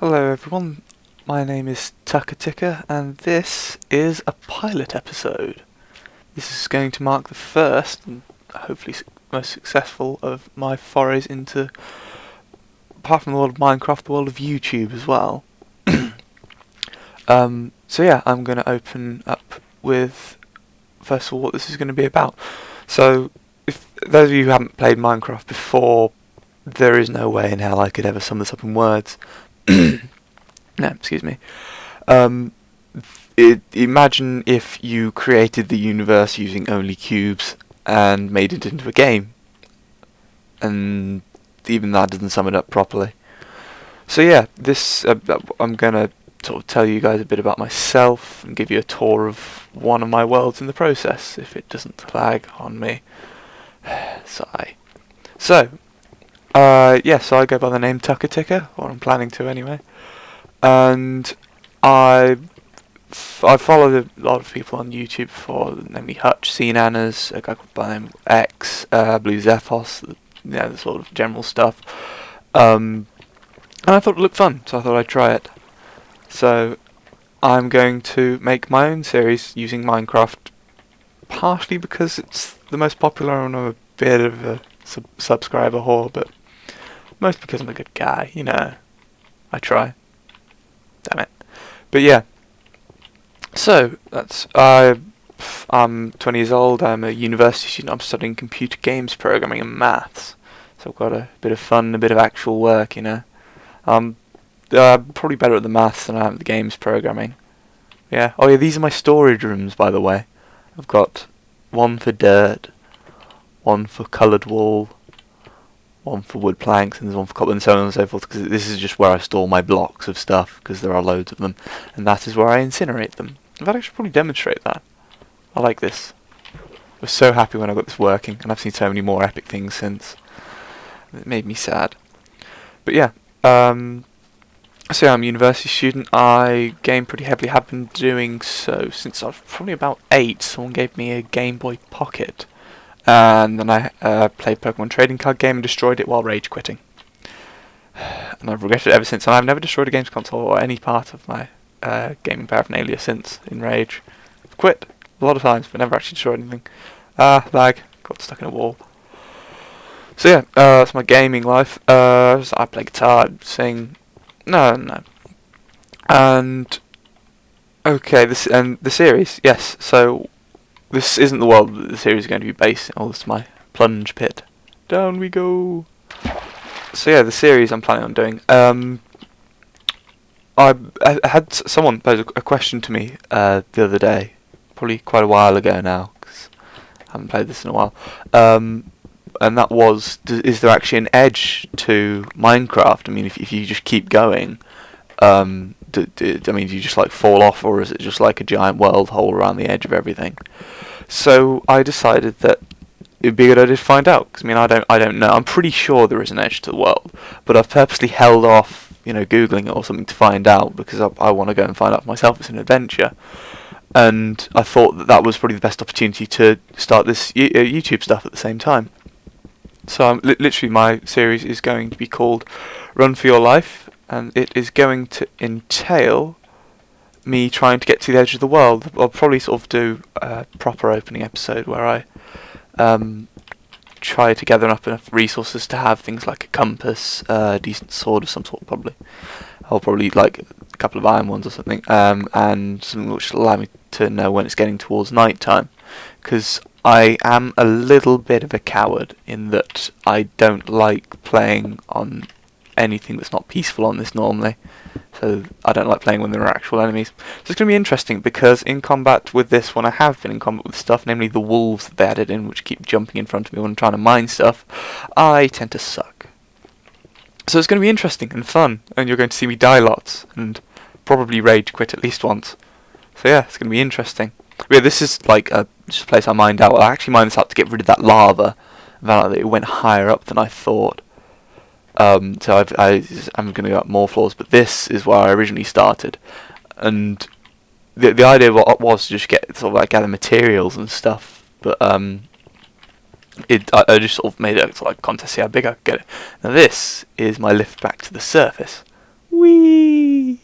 Hello everyone, my name is Tucker Ticker and this is a pilot episode. This is going to mark the first and hopefully most successful of my forays into, apart from the world of Minecraft, the world of YouTube as well. So yeah, I'm going to open up with first of all what this is going to be about. So if those of you who haven't played Minecraft before, there is no way in hell I could ever sum this up in words. No, excuse me. Imagine if you created the universe using only cubes and made it into a game. And even that doesn't sum it up properly. So yeah, this I'm gonna sort of tell you guys a bit about myself and give you a tour of one of my worlds in the process, if it doesn't lag on me. Sigh. So, so I go by the name Tucker Ticker, or I'm planning to anyway. And I followed a lot of people on YouTube before, namely Hutch, Cnanas, a guy called by the name X, Blue Zephos, the sort of general stuff. And I thought it looked fun, so I thought I'd try it. So I'm going to make my own series using Minecraft, partially because it's the most popular and I'm a bit of a subscriber whore, but mostly because I'm a good guy, you know. I try. Damn it. But yeah. So that's I'm 20 years old. I'm a university student. I'm studying computer games programming and maths. So I've got a bit of fun, a bit of actual work, you know. I'm probably better at the maths than I am at the games programming. Yeah. Oh yeah, these are my storage rooms, by the way. I've got one for dirt, one for coloured wool, one for wood planks, and there's one for copper, and so on and so forth, because this is just where I store my blocks of stuff, because there are loads of them, and that is where I incinerate them. In fact, I should probably demonstrate that. I like this. I was so happy when I got this working, and I've seen so many more epic things since. It made me sad. But yeah, so yeah, I'm a university student. I game pretty heavily, have been doing so since I was probably about 8. Someone gave me a Game Boy Pocket. And then I played Pokemon trading card game and destroyed it while rage quitting. And I've regretted it ever since. And I've never destroyed a games console or any part of my gaming paraphernalia since in rage. I've quit a lot of times, but never actually destroyed anything. Lag. Got stuck in a wall. So yeah, that's my gaming life. So I play guitar, sing. No. And okay, the series, yes. So this isn't the world that the series is going to be based in. Oh, this is my plunge pit. Down we go. So yeah, the series I'm planning on doing. I had someone pose a question to me the other day, probably quite a while ago now, because I haven't played this in a while. And that was, is there actually an edge to Minecraft? I mean, if you just keep going, do you just like fall off, or is it just like a giant world hole around the edge of everything? So I decided that it'd be a good idea to find out. Because I don't know. I'm pretty sure there is an edge to the world, but I've purposely held off, googling it or something to find out, because I want to go and find out for myself. It's an adventure, and I thought that was probably the best opportunity to start this YouTube stuff at the same time. So literally, my series is going to be called Run for Your Life, and it is going to entail me trying to get to the edge of the world. I'll probably sort of do a proper opening episode where I try to gather up enough resources to have things like a compass, a decent sword of some sort, probably. I'll probably like a couple of iron ones or something, and something which will allow me to know when it's getting towards night time, because I am a little bit of a coward in that I don't like playing on anything that's not peaceful on this normally. So I don't like playing when there are actual enemies. So it's going to be interesting, because in combat with this one, I have been in combat with stuff, namely the wolves that they added in, which keep jumping in front of me when I'm trying to mine stuff. I tend to suck. So it's going to be interesting and fun, and you're going to see me die lots, and probably rage quit at least once. So yeah, it's going to be interesting. Yeah, this is like just a place I mined out. I actually mined this out to get rid of that lava. I found out that it went higher up than I thought. So I'm going to go up more floors, but this is where I originally started, and the idea was to just get sort of like gather materials and stuff, but I just sort of made it sort of like contest, see how big I could get it. Now this is my lift back to the surface, Whee!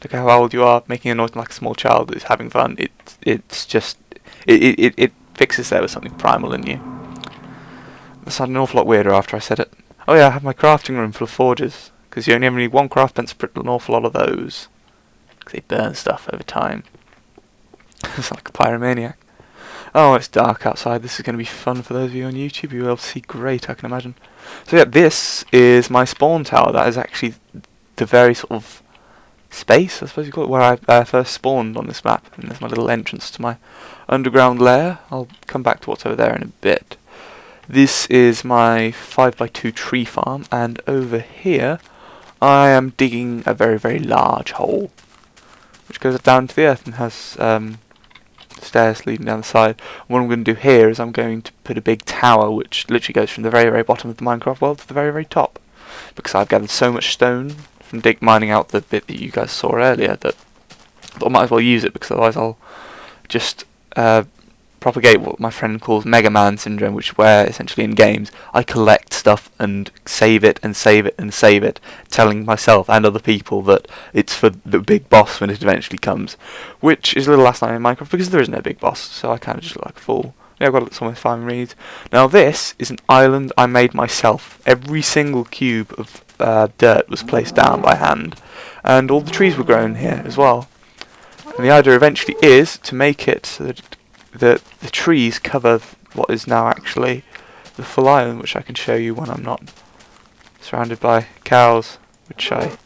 Look how old you are, making a noise like a small child that's having fun. It fixes there with something primal in you. That sounded an awful lot weirder after I said it. Oh yeah, I have my crafting room full of forges, because you only ever need one craft bench to print an awful lot of those. Because they burn stuff over time. It's like a pyromaniac. Oh, it's dark outside. This is going to be fun for those of you on YouTube. You'll be able to see great, I can imagine. So yeah, this is my spawn tower. That is actually the very sort of space, I suppose you call it, where I first spawned on this map. And there's my little entrance to my underground lair. I'll come back to what's over there in a bit. This is my 5x2 tree farm, and over here I am digging a very, very large hole, which goes down to the earth and has stairs leading down the side. And what I'm going to do here is I'm going to put a big tower which literally goes from the very, very bottom of the Minecraft world to the very, very top, because I've gathered so much stone from mining out the bit that you guys saw earlier that I thought I might as well use it, because otherwise I'll just propagate what my friend calls Mega Man syndrome, which where essentially in games I collect stuff and save it and save it and save it, telling myself and other people that it's for the big boss when it eventually comes, which is a little last night in Minecraft because there is no big boss, so I kind of just look like a fool. Yeah, I've got some of my fine reeds. Now this is an island I made myself. Every single cube of dirt was placed down by hand, and all the trees were grown here as well. And the idea eventually is to make it so that the trees cover what is now actually the full island, which I can show you when I'm not surrounded by cows, which I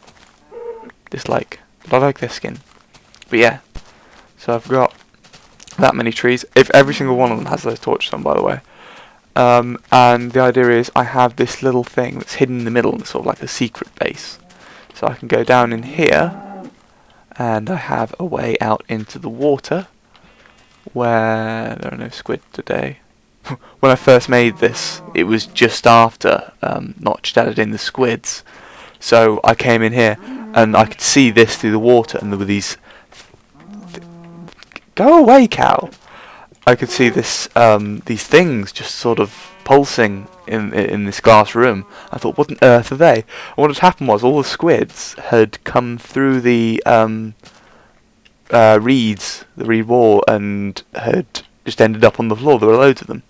dislike. But I like their skin. But yeah, so I've got that many trees. If every single one of them has those torches on, by the way. And the idea is I have this little thing that's hidden in the middle, and it's sort of like a secret base. So I can go down in here, and I have a way out into the water, where there are no squid today. When I first made this, it was just after Notch added in the squids. So I came in here, and I could see this through the water, and there were these... Go away, cow! I could see this these things just sort of pulsing in this glass room. I thought, what on earth are they? And what had happened was all the squids had come through the reeds, the reed wall, and had just ended up on the floor. There were loads of them.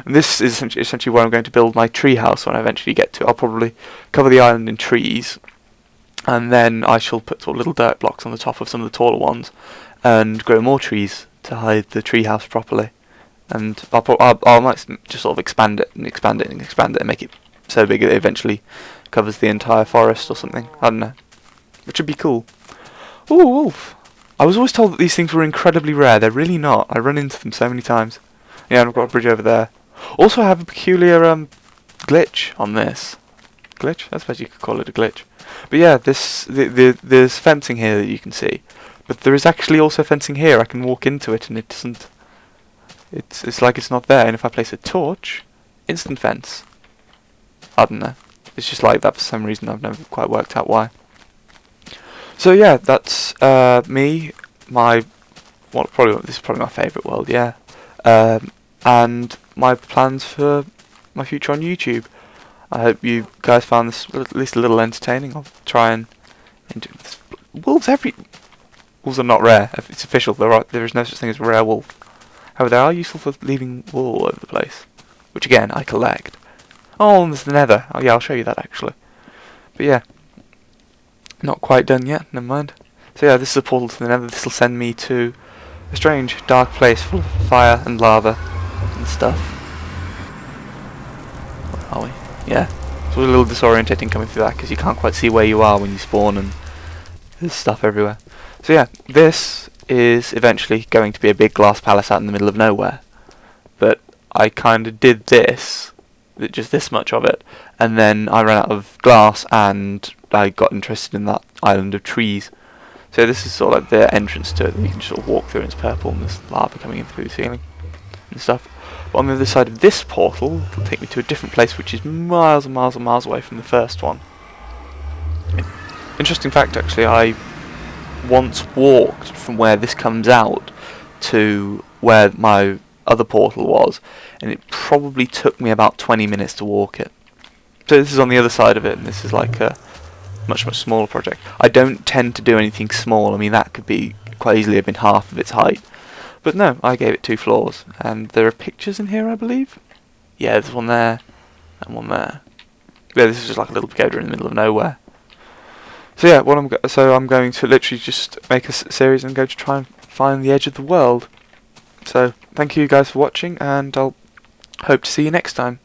And this is essentially where I'm going to build my tree house when I eventually get to it. I'll probably cover the island in trees, and then I shall put sort of little dirt blocks on the top of some of the taller ones, and grow more trees to hide the tree house properly. And I might just sort of expand it and expand it and expand it and make it so big that it eventually covers the entire forest or something. I don't know. Which would be cool. Ooh, wolf! I was always told that these things were incredibly rare. They're really not. I run into them so many times. Yeah, and I've got a bridge over there. Also, I have a peculiar glitch on this. Glitch? I suppose you could call it a glitch. But yeah, there's fencing here that you can see. But there is actually also fencing here. I can walk into it and it doesn't... It's like it's not there. And if I place a torch, instant fence. I don't know. It's just like that for some reason. I've never quite worked out why. So yeah, that's me. This is probably my favourite world. Yeah. And my plans for my future on YouTube. I hope you guys found this at least a little entertaining. I'll try and do this. Wolves are not rare. It's official. There is no such thing as a rare wolf. However, they are useful for leaving wool all over the place, which again I collect. Oh, and there's the nether. Oh yeah, I'll show you that actually. But yeah, not quite done yet. Never mind. So yeah, this is a portal to the nether. This will send me to a strange, dark place full of fire and lava and stuff. Where are we? Yeah. So it's a little disorientating coming through that because you can't quite see where you are when you spawn and there's stuff everywhere. So yeah, this is eventually going to be a big glass palace out in the middle of nowhere. But I kind of did this, just this much of it, and then I ran out of glass and I got interested in that island of trees. So this is sort of like the entrance to it that you can just sort of walk through, and it's purple and there's lava coming in through the ceiling and stuff. But on the other side of this portal, it'll take me to a different place which is miles and miles and miles away from the first one. Interesting fact actually, I once walked from where this comes out to where my other portal was, and it probably took me about 20 minutes to walk it. So this is on the other side of it, and this is like a much smaller project. I don't tend to do anything small. I mean, that could be quite easily have been half of its height. But no, I gave it 2 floors, and there are pictures in here, I believe. Yeah, there's one there, and one there. Yeah, this is just like a little pagoda in the middle of nowhere. So yeah, I'm going to literally just make a series and go to try and find the edge of the world. So thank you guys for watching, and I'll hope to see you next time.